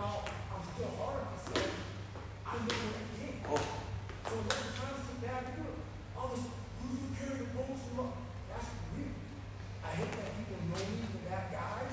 while I'm still hard on myself, I know what I did. So every time I sit down to do it, all this, who's who carry the post and look, that's weird. I hate that people know me for that guy.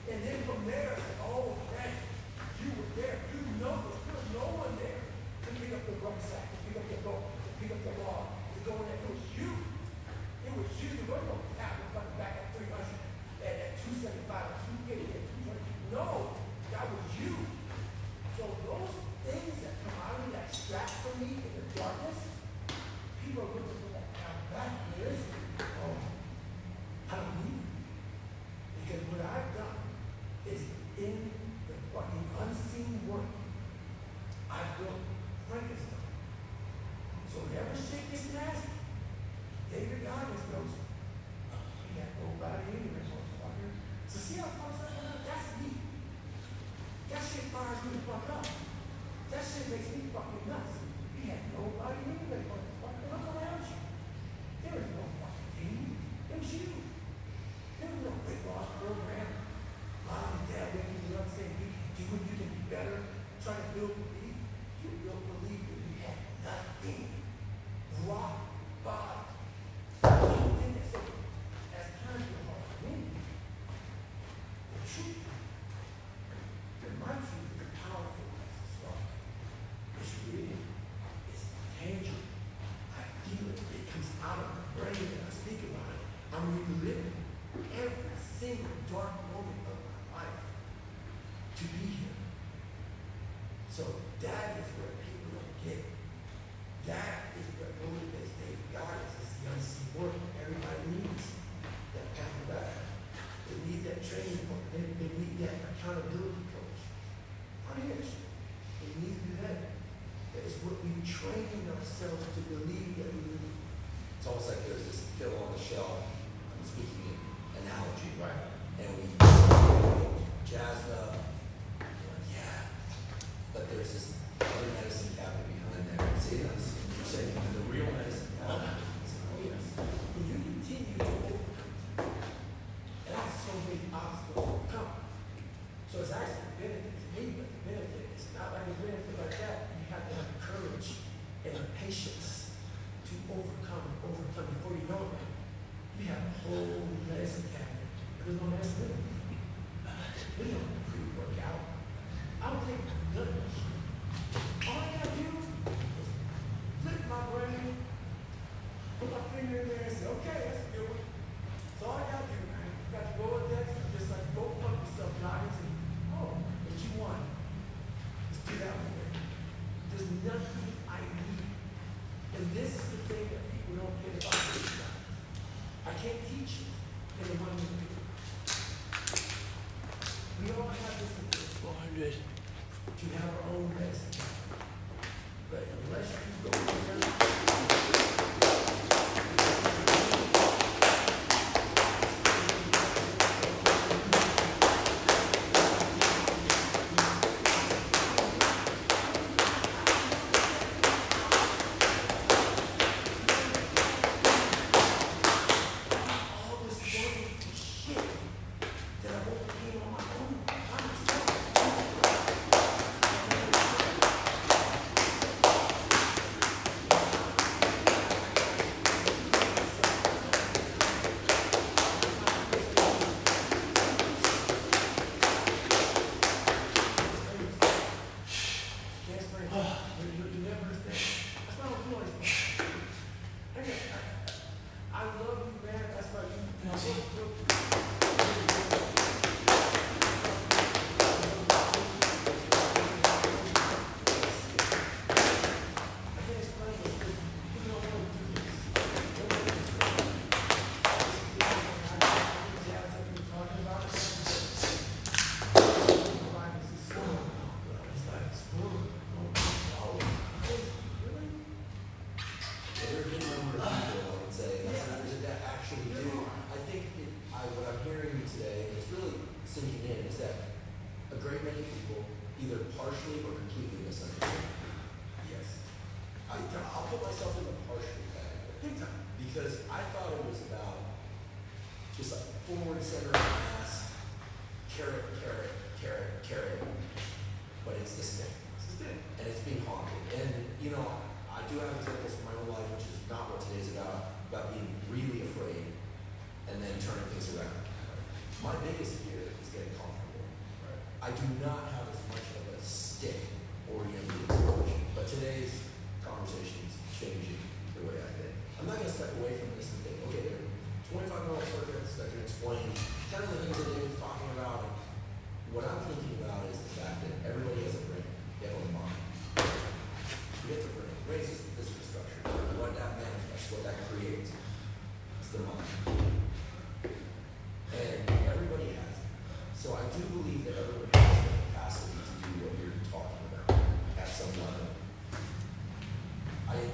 And then from there, it's like, oh, man, you were there. You know there was no one there to pick up the rucksack, to pick up the boat, to pick up the log, to go in there. It was you. It was you. There was no captain coming back at 300, at 275, at 250, at 220. No, that was you. So those things that come out of me, that extract from me in the darkness, people are looking for that. Now that is, oh, I don't need it. Because what I've done is in the fucking unseen work, I built Frankenstein. So whenever shit gets nasty, David Goggins goes, he got nobody in there, motherfucker. So see how fucked up? That's me. That shit fires me the fuck up. That shit makes me fucking nuts. He had nobody in there, motherfucker. Look around you. There was no fucking team. It was you. There was no weight loss program. Mom and dad waking you up saying you can do it, you can be better, trying to build belief. You built belief that you had nothing. Rock bottom. You think that's so as times were hard for me. The truth. My truth is powerful as well. It's real. It's tangible. I feel it. It comes out of my brain and I speak about it. I'm reliving every single dark moment of my life to be here. So that is where people don't get it. That is what motivates David Goggins. It's the unseen work everybody needs. That path back. They need that training book. They need that accountability coach. We need to do that. That is what we've trained ourselves to believe that we need. It's almost like there's this pill on the shelf. I'm speaking in analogy, right? And we jazzed up. Yeah. But there's this other medicine cabinet behind there. See this? You're saying the real medicine cabinet. Oh, yes. When you continue to overcome, and I have so many obstacles to overcome. So it's actually a benefit to me, but the benefit is not like a benefit like that. You have to have the courage and the patience to overcome before you know it. You have a whole medicine cabinet. There's no medicine in it. We don't pre-workout. I don't take none of this shit. All I gotta do is flip my brain, put my finger in there and say, okay, let's do it. That's all I gotta do, man. You got to go with that, just like go fuck yourself, Goggins, and oh, what you want? Let's do that one way. There's nothing I need. And this is the thing that people don't get about this stuff. I can't teach you in the 1 minute. We all have this in 400 to have our own medicine. But unless you go I love you, man. That's why you just like forward, center, mass, carrot, carrot, carrot, carrot. But it's the stick. This is it. And it's being haunted. And, you know, I do have examples from my own life, which is not what today's about being really afraid and then turning things around. My biggest fear is getting comfortable. I do not have as much of a stick-oriented approach, but today's conversation is changing the way I think. I'm not going to step away from this and think, okay, there are 25 circuits that can explain 10 of the things that David's talking about. And what I'm thinking about is the fact that everybody has a brain, they have a mind. You get the brain. Brain is the physical structure. What that manifests, what that creates, is the mind. And everybody has it. So I do believe that everybody has the capacity to do what you're talking about at some level. I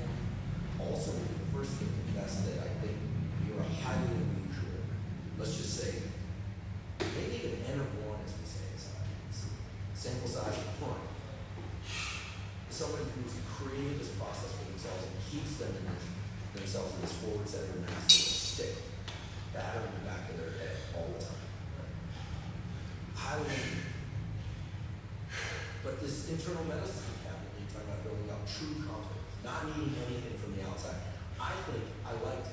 also be the first to confess that I think you're highly unusual. Let's just say, maybe even N of 1 as we say inside. Sample size of 1. Somebody who's created this process for themselves and keeps them in themselves in this forward center mass with a stick battering the back of their head all the time. Highly unusual. But this internal medicine cabinet, you're talking about building up true confidence, not needing anything from the outside. I think I like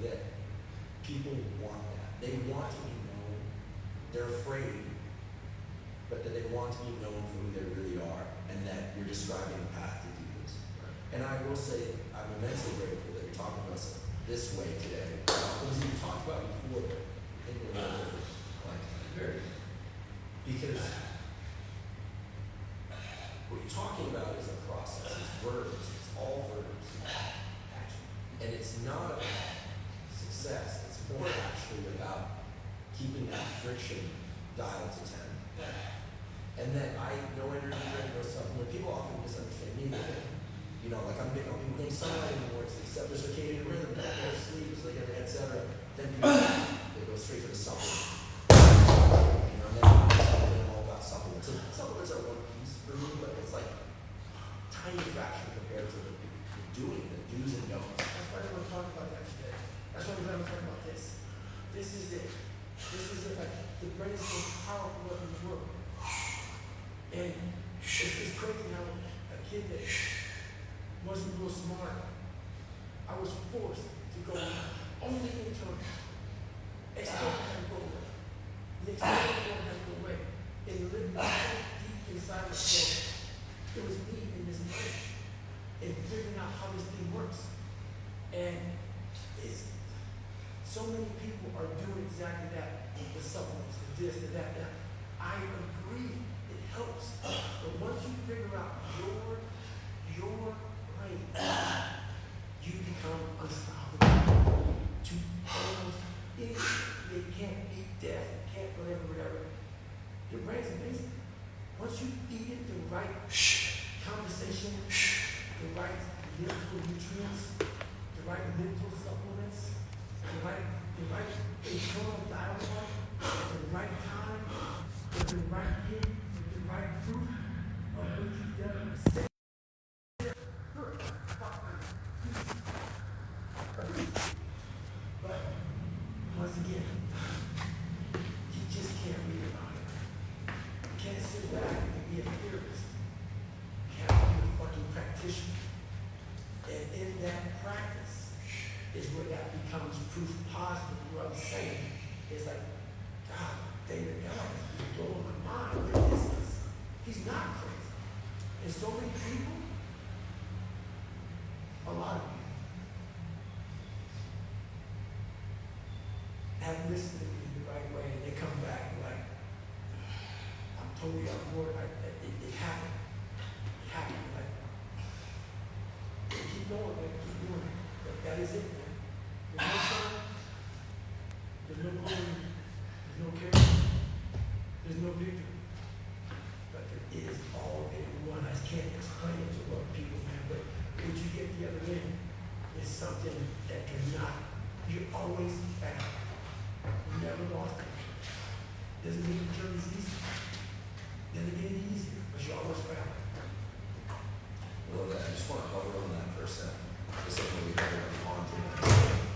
that people want that. They want to be known. They're afraid, but that they want to be known for who they really are, and that you're describing the path to do this. And I will say, I'm immensely grateful that you're talking about us this way today. Things you talked about before, I think they're a little different. Like, very. Because what you're talking about is a process. It's verbs. It's all verbs. Action. And it's not about success. It's more actually about keeping that friction dialed to 10. And then I know energy drink or something. When people often misunderstand me, you know, like I'm big on people getting sunlight in the morning, they accept their circadian rhythm, they don't go to sleep, so they get et cetera. Then people, they go straight to the supplement. You know, and then I'm all about supplements. So supplements are one piece for me, but it's like tiny fraction compared to the doing, the do's and don'ts. That's why I want to talk about that today. That's why we're going to talk about this. This is it. This is it. Like, the brain is the most powerful weapon in the world. And it's crazy how a kid that wasn't real smart, I was forced to go only internal. External had to go away. The external world had to go away. It lived so deep inside myself. It was me in this brain and figuring out how this thing works. And it's so many people are doing exactly that. The supplements, the this, the that, that. I agree. It helps. But once you figure out your brain, you become unstoppable. To almost anything. They can't beat death, can't whatever. Your brain's amazing. Once you feed it the right conversation, the right mental nutrients, the right mental supplements, the right internal dialogue, at the right time, with the right gift, with the right proof of what you've done. But once again, you just can't read about it. You can't sit back and be a theorist. You have to be a fucking practitioner. And in that practice is where that becomes proof positive. What I'm saying is like, God, David God is blowing my mind with this. He's not crazy. And so many people, a lot of people, have listened to me the right way, and they come back and like, I'm totally on board. It happened. It happened. Like, keep going, man. Keep doing it. But that is it, man. There's no sun. There's no glory. There's no care. There's no victory. But there is all in one. I can't explain it to a lot of people, man. But what you get the other end is something that cannot. You're always found. You never lost it. Doesn't mean the journey's easy. Doesn't get any easier, but you always found it. Well, I just want to hover on that for a second. Just like when we covered on confidence.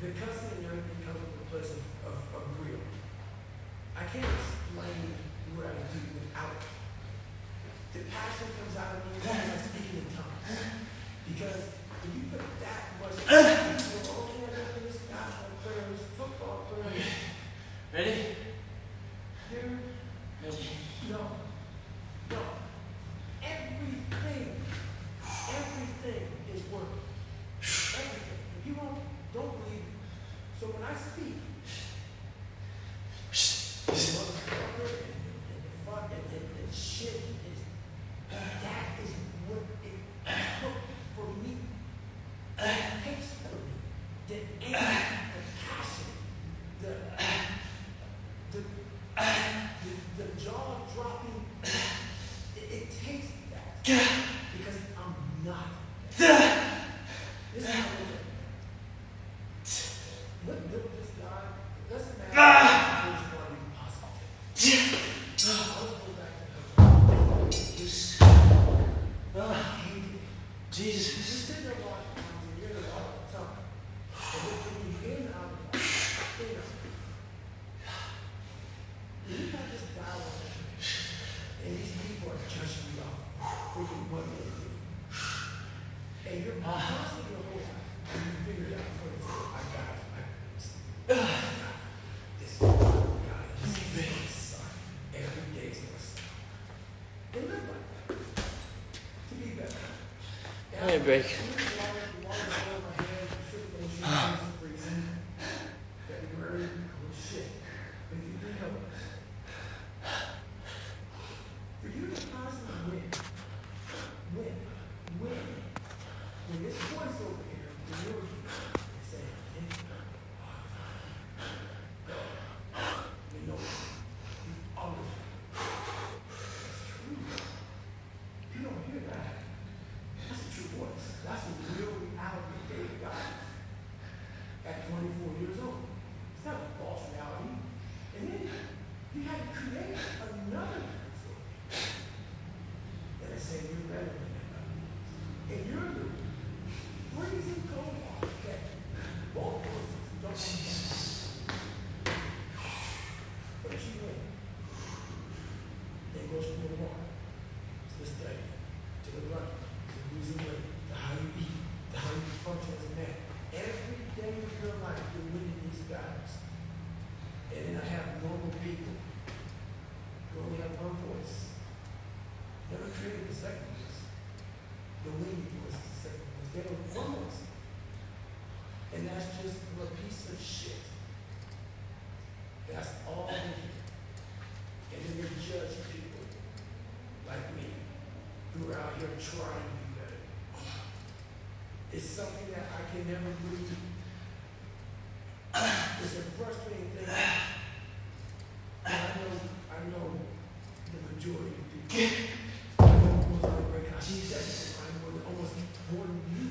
the cussing and everything comes from a place of real. I can't explain what I do without it. The passion comes out of me when I'm speaking in tongues. Because when you put that much into oh, yeah, this basketball player, this football player. Ready? Dude, Ready. no. No. Everything is working. Everything. If you don't believe it. So when I speak, the motherfucker and the fuck and shit is, that is what it took for me. It takes for me. The anger, the passion, the jaw dropping, it takes that. Because I'm not. This is how I look at it. What built this God? It doesn't matter which one you possibly take. I always go back to heaven. Jesus. You sit there watching and you hear it all the time. And when you get out of it, you got this guy on the and these people are judging you out for your one day. And you're constantly your whole life. And you figure it out. I got it. This is going to suck. Every day is going to suck. They live like that. To be better. Let me break. February, oh shit. But you do know this. For you to constantly win. When this voice over here, when you're saying, you know, you always it's true. You don't hear that. That's a true voice. That's a real reality of David God at 24 years old. It's not a false reality. And then he had to create another voice. And they say you're better than that. And you're the reason go on that both voices don't Jesus. But you win. Then goes from the water to the study, to the running, to losing weight, to how you eat, to how you function as a man. Every day of your life, you're winning these battles. And then I have normal people who only have one voice. Never created the second voice. The winning voice is the second voice. They have one voice. And that's just a piece of shit. That's all they do. And then they judge people like me who are out here trying to be better. It's something that I can never really do. It's a frustrating thing. I know the majority of people. I know most of the break out. I know almost more than you.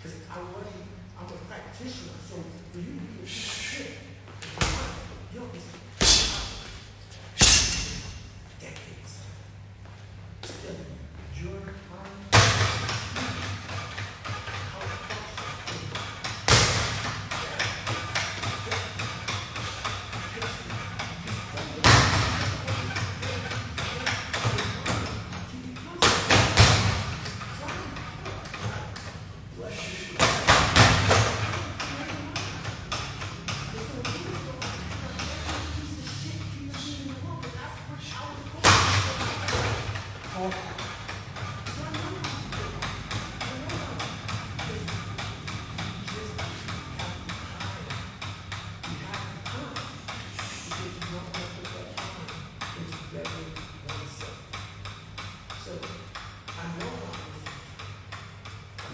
Because I'm a practitioner. So for you to be a piece of shit, you don't listen. Decades. Studying your mind. How it functions.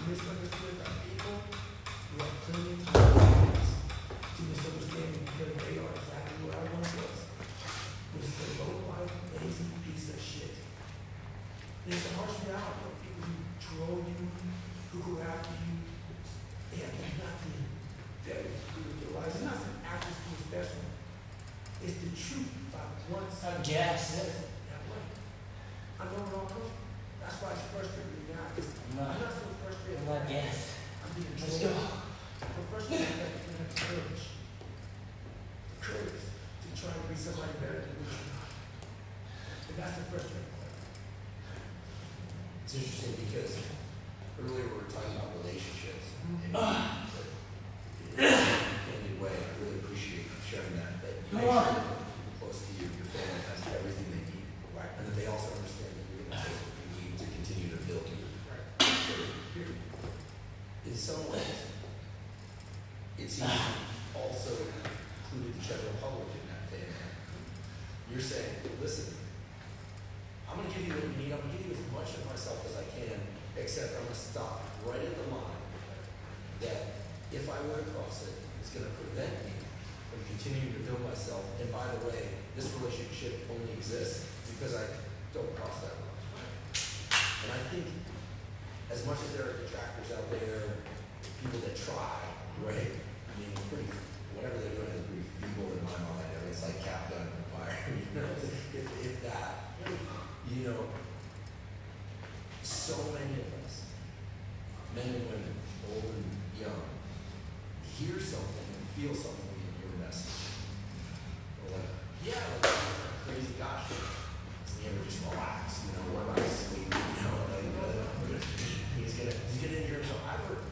Misunderstood by people who have plenty of time to misunderstand me because they are exactly what I once was. Was the low-life, lazy piece of shit. And it's a harsh reality of people who troll you, who go after you. They have nothing better to do with their lives. It's not some after school special. It's the truth by one side. I guess. That way. I know it all comes from. That's why it's frustrating me now. I'm not so frustrated. I guess. I'm being Let's trolled. go. I'm frustrated. It's interesting because earlier we were talking about relationships and in a candid way. I really appreciate you sharing that. That you make sure that people close to you, your family has everything they need, right? And that they also understand that you're going to take what you need to continue to build you. Right. In some ways, it seems you also included the general public in that family. You're saying, listen, I'm going to give you what you need. I'm going to give you as much of myself as I can, except I'm going to stop right at the line that if I were to cross it, it's going to prevent me from continuing to build myself. And by the way, this relationship only exists because I don't cross that line. And I think as much as there are detractors out there, people that try, right? I mean, pretty, whatever they're doing is pretty feeble in my mind. I mean, it's like cap gun and fire, you know, if that, you know, so many of us, men and women, old and young, hear something and feel something in your message. We're like, yeah, like, crazy, gosh, you ever just relax, you know, what about sleep, you know, like, he's gonna injure himself.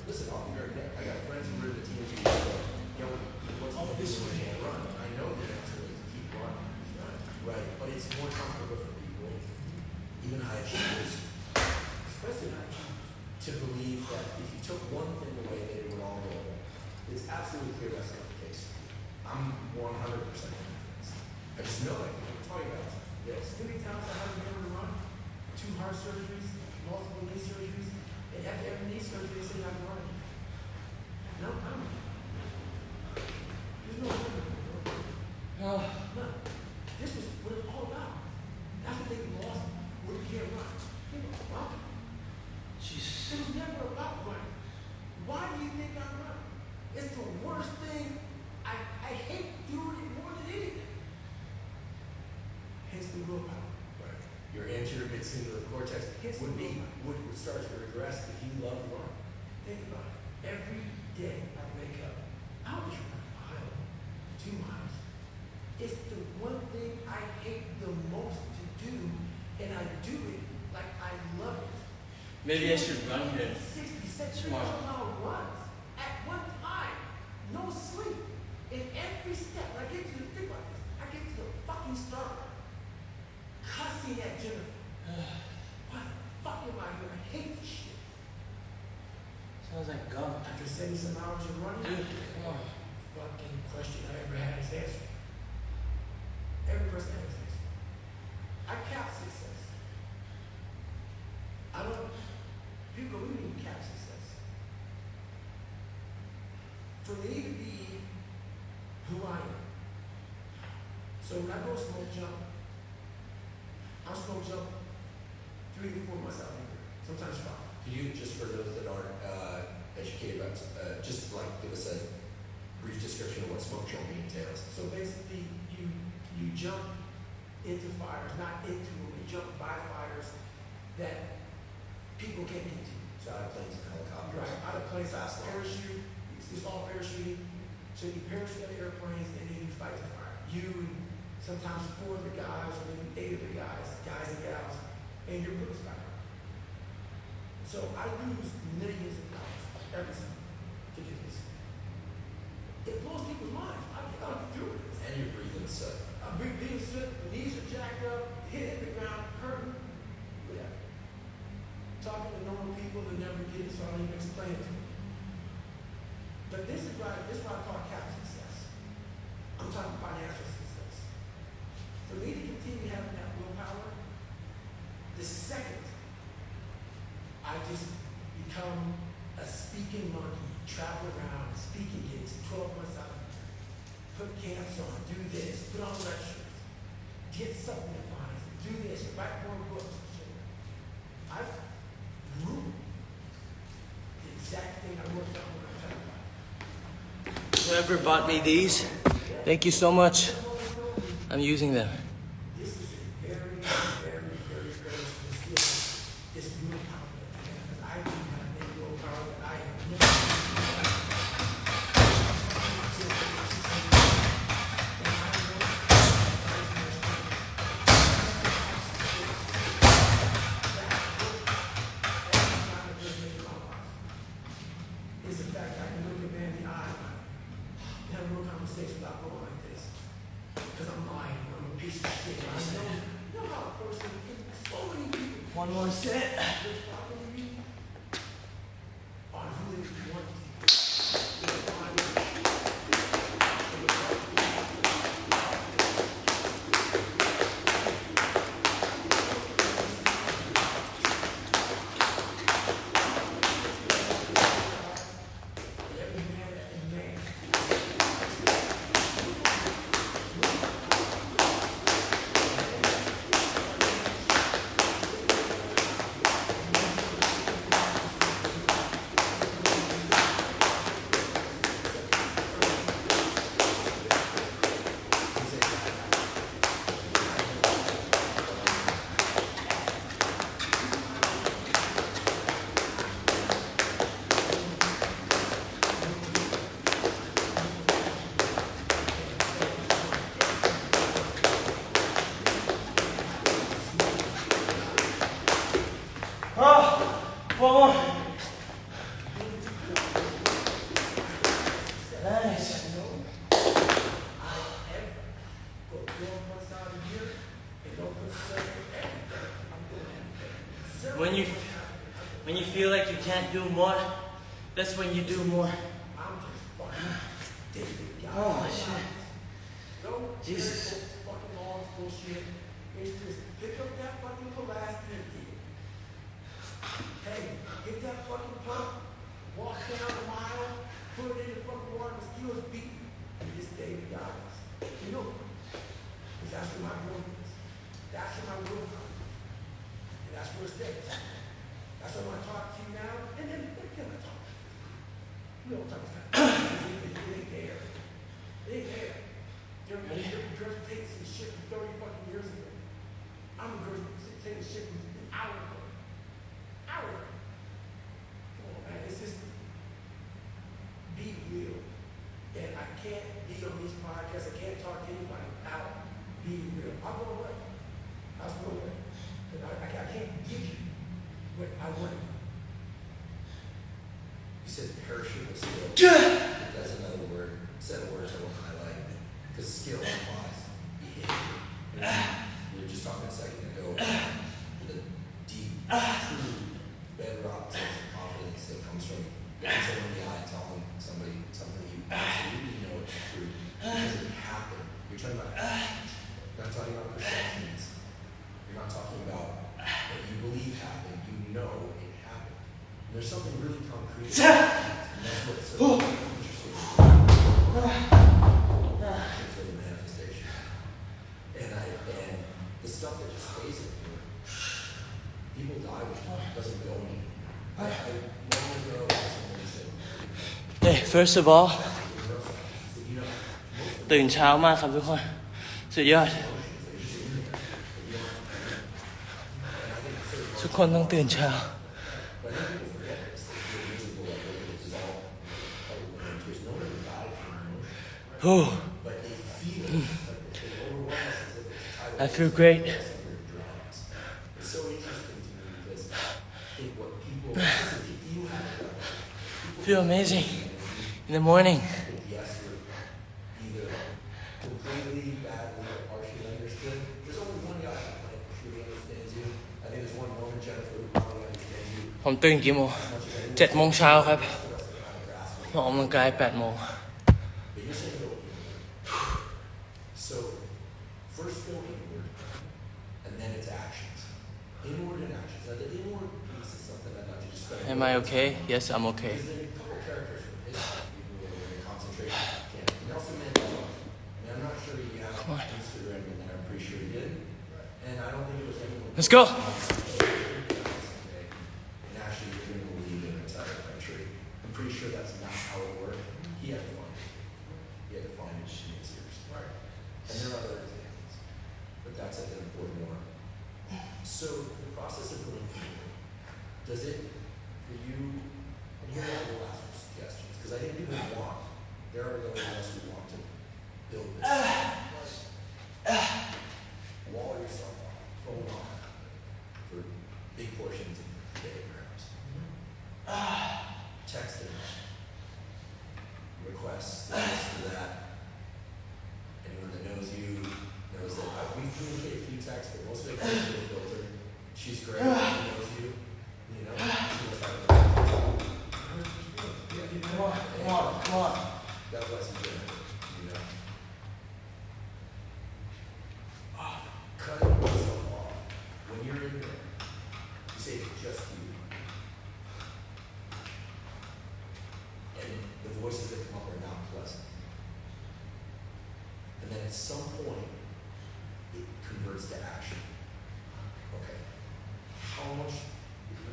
Listen, I'll be very clear. I got friends who were in the team 2 years ago. You know, what's all this one can't run? I know the answer is to keep running. Right. But it's more comfortable for people, even high achievers, especially high achievers, to believe that if you took one thing away, that it would all go away. It's absolutely clear that's not the case. I'm 100% convinced. I just know it. I'm talking about this. Too many times I haven't been able to run. 2 heart surgeries, multiple knee surgeries. And after every knee surgery, they say I'm running. No, I'm. There's no running. Oh. No. This was what it's all about. That's what they lost when you can't run. People are running. Jesus. It was never about running. Why do you think I'm running? It's the worst thing. I hate doing it more than anything. Hence the willpower. Right. Your anterior midcingulate cortex would start to regress if you love running. Think about it. Every day I wake up, I'll just run a mile, 2 miles. It's the one thing I hate the most to do, and I do it like I love it. Maybe I should run here 66 tomorrow. mile runs at one time, no sleep. In every step, I get to think about this. I get to the fucking start line, cussing at Jennifer. Why the fuck am I here? I hate this shit. Sounds like gum. After 70 some hours of running, Dude, come on. fucking question I ever had is answered. Every person has answered. I cap success. I don't, people, we need cap success. For me to be who I am. So when I go smoke jump, I'll smoke jump 3 to 4 months out of the year, sometimes 5. Could you, just for those that aren't educated about, just like give us a brief description of what smoke jumping entails? So basically, you jump into fires, not into them, you jump by fires that people can't get to. So out of planes and helicopters. Right, out of planes, Fast launch. parachute, it's all parachuting. So you parachute out of airplanes and then you fight the fire. You and sometimes 4 of the guys, or maybe 8 of the guys and gals, and you're put this back. So I lose millions of dollars every time to do this. It blows people's minds. I can't do it. And you're breathing sweat. I'm being sick, the knees are jacked up, hit the ground, hurting. Yeah. Talking to normal people that never get it, so I don't even explain it to them. But this is what I call cap success. I'm talking financial success. For me to continue having that willpower, the second I just become a speaking monkey, travel around, speaking gigs, 12 months out, put camps on, do this, put on lectures, get supplement lines, do this, write more books and shit. I've ruined the exact thing I worked on when I talked about. Whoever bought me these, thank you so much. I'm using them. This is a very, very, very, very specific, this willpower that you have, because I do have that willpower that I have never One more set. One more. Nice. When you feel like you can't do more, that's when you do more. Oh shit. Jesus. Pick up that fucking plastic and get it. Hey, get that fucking pump, walk down a mile, put it in the fucking water, mosquitoes beat you. And this David Goggins. You know, because that's where my room is. That's where my room is. And that's where it stays. That's why I want to talk to you now, and then we can talk. We don't talk about it. It ain't there. It ain't there. You're taking some shit from 30 fucking years ago. I'm taking shit from an hour ago. Hour ago. Come on, man. It's just be real. And I can't be on these podcasts. I can't talk to anybody without being real. I'll go away. I'll go away. Because I can't give you what I want to do. You said parachute was skill. That's another word, set of words I want to highlight. Because skill implies behavior. We were just talking a second ago the deep, true bedrock sense of confidence that comes from looking someone in the eye and telling somebody something you absolutely know is true. Because it happened. You're talking about, you're not talking about perceptions. You're not talking about what you believe happened. You know it happened. And there's something really concrete about that. And that's what's so interesting. It's a manifestation. And the stuff that just stays in here, people die with it. It doesn't go anywhere. Long ago, somebody said, Hey, first of all, ตื่นเช้ามากครับทุกคน สุดยอด ทุกคนต้องตื่นเช้า I feel great. It's so interesting to me because I think what people you have Feel amazing in the morning. yes, you're either completely, badly, or partially understood. There's only one guy who truly understands you. I think there's one woman, Jennifer, who probably understands you ผมตื่นกี่โมง 7 โมงเช้าครับ ออกกำลังกาย 8 โมง But you're saying go inward. So first go inward, and then it's actions. Inward and actions. Now the inward piece is something I'd like to just spend. Am I okay? Yes, I'm okay. Because there's a couple characters from history people who are in concentration camp. Nelson Mandela. I mean, I'm not sure you have Instagram in there. I'm pretty sure you did. And I don't think it was anyone. Let's go. And actually, you're going to lead an entire country. I'm pretty sure that's not how it worked. He had to find it. He had to find it. She was yours. Right. And there are other examples. But that's an important one. So the process of going forward, does it, for you, and here are the last suggestions, because I think people want, there are those of us who want to build this. Wall yourself off, phone off, for big portions of the day perhaps. Texting, requests, this or that. Anyone that knows you knows that we communicate a few texts, but most of it goes through a filter. She's great. She knows you. You know. She knows how to Come on, come on, come on. God bless you, Jennifer. You know. Cutting yourself off. When you're in there, you say it's just you. And the voices that come up are not pleasant. And then at some point, it converts to action. Okay.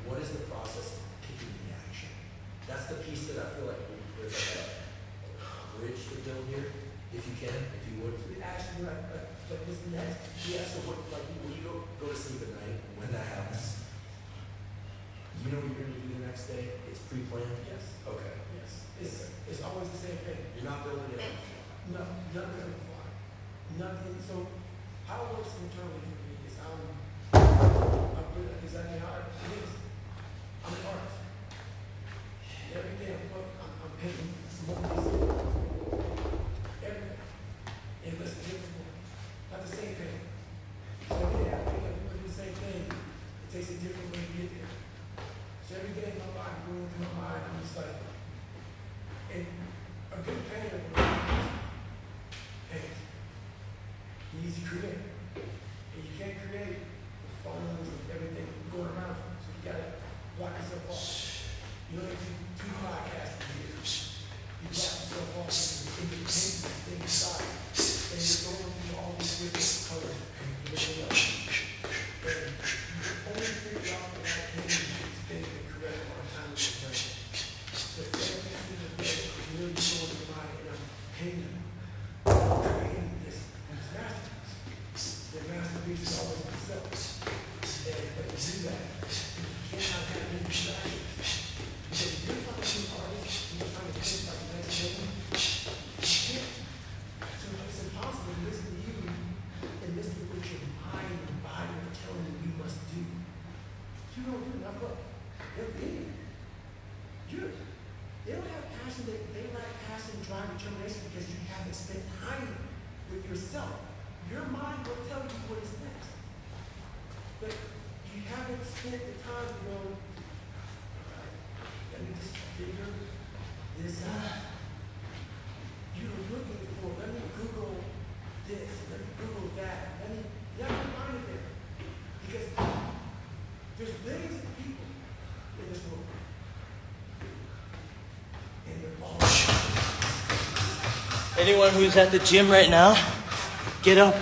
What is the process of picking the action? That's the piece that I feel like there's like a bridge to build here. If you can, if you would. The action, like this next. Yeah, so what, like when you go to sleep at night, when that happens, you know what you're going to do the next day? It's pre-planned? Yes. Okay. Yes. It's always the same thing. You're not building it on the fly. No, nothing on the fly. Nothing. So how it works internally for me is I'm good at exactly how it is. I'm an artist. Every day I'm painting movies. Every day. And it's different. Not the same thing. So every day I think I'm doing the same thing. It takes a different way to get there. So every day in my mind, going through my mind, I'm just like, and a good painter will paint. He needs to create. And you can't create with phones and everything going around you. So you gotta block yourself off. You don't have to do 2 podcasts a year. You block yourself off and you paint the thing inside. And you're going through all these different colors and everything else. And you only figure out the right thing is getting the correct amount of time with your brain. So if you're really going to mind and I'm painting, creating this masterpiece. The masterpiece is always myself. But to do that, you cannot have any distractions. Because if you're trying to be an artist, you're trying to think like the next thing, you can't. So it's impossible to listen to you and listen to what your mind and body are telling you you must do. You don't do enough of it. They're being. They don't have passion, they lack passion, drive, determination because you haven't spent time with yourself. Your mind will tell you what is next. But you haven't spent the time to go, all right, let me just figure this out. You're looking for, let me Google this, let me Google that, you have to find it there. Because there's billions of people in this world. And they're all Anyone who's at the gym right now, get up.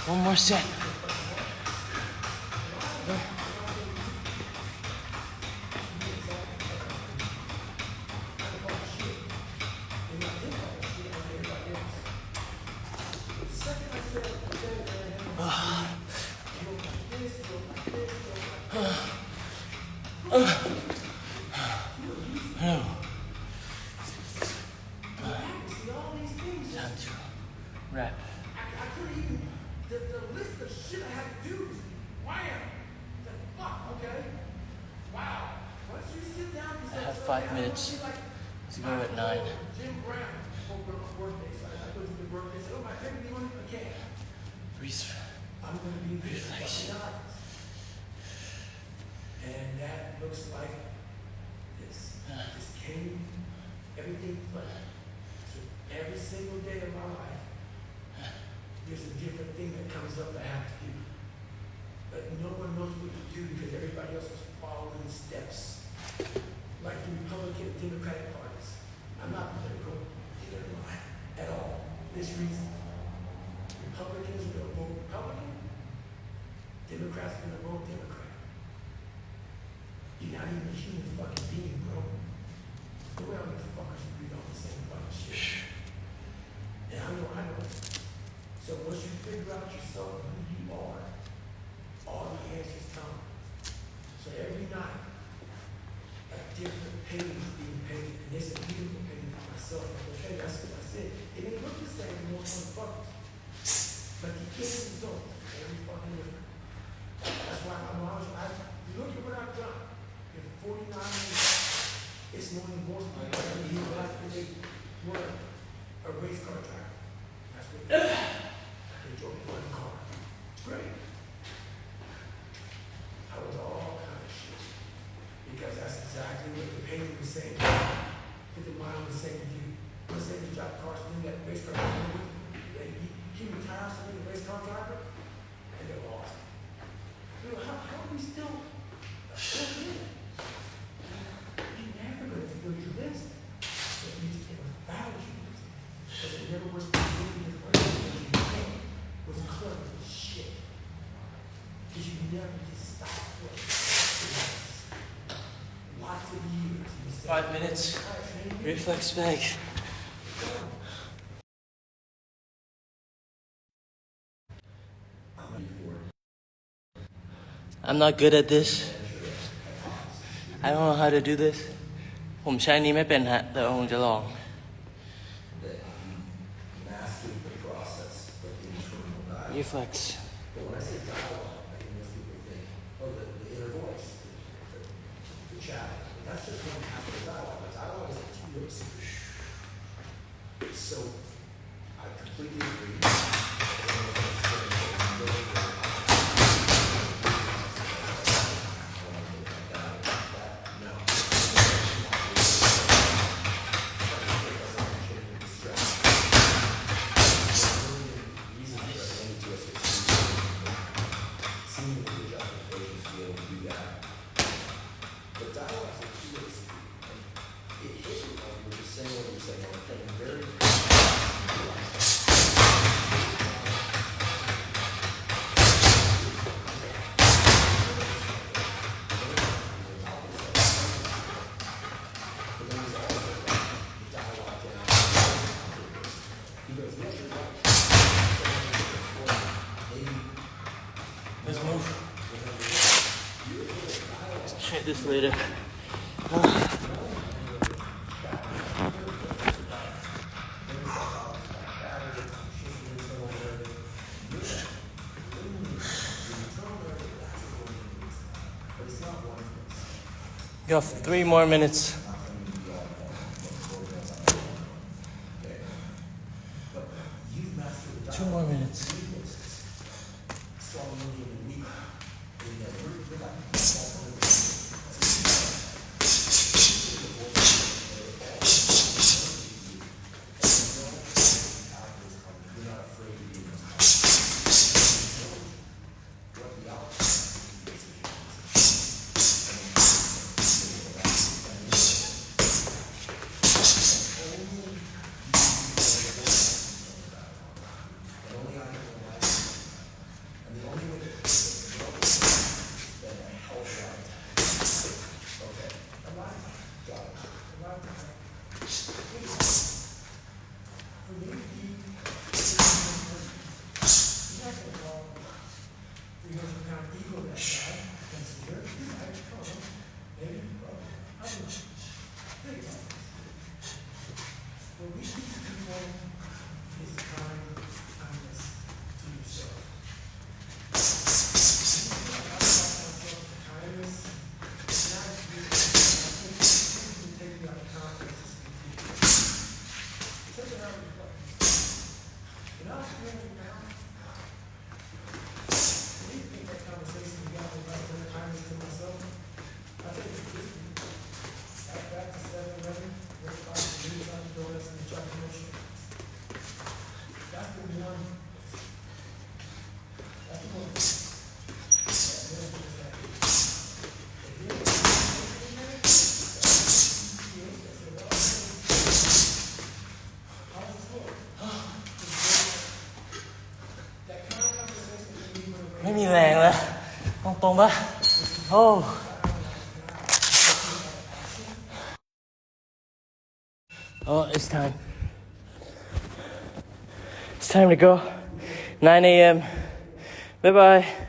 One more set. Time to wrap. I couldn't even, the list of shit I had to do is wham. The fuck, okay? Wow. Once you sit down, you I have 5 minutes to go at 9. Jim Brown over my birthday. So I go to the birthday. Said, oh, my favorite one again. I'm going to be this fucking artist. And that looks like this. This came, everything flat. So every single day of my life, there's a different thing that comes up I have to do. But no one knows what to do because everybody else is following steps. Like the Republican and Democratic parties. I'm not political at all. This reason. Republicans are going to vote Republican. Democrats are going to vote Democrat. You're not even a human fucking being, bro. The way all these fuckers agree on the same fucking shit. And I know. So once you figure out yourself who you are, all the answers come. So every night, a different painting is being painted. And there's a beautiful painting for myself. Okay, that's what I said. It didn't look the same in most motherfuckers. But the end result is every fucking different. That's why you look at what I've done in 49 years. It's more than most people in the life that they were a race car driver. That's what they drove a fucking car. It's great. never just stop for lots of years. You just say, 5 minutes. Reflex bag. I'm not good at this. I don't know how to do this. ผมใช้อันนี้ไม่เป็นฮะ แต่ผมจะลอง that you mastered the process of internal dialogue. Reflex. But when I say dialogue, I think most people think, oh, the inner voice, the chat. But that's just one half of the dialogue. The dialogue is continuous. So I completely agree. Let's move. Check this later. You have 3 more minutes. Two more minutes. Oh. Oh, it's time. It's time to go. 9 a.m. Bye-bye.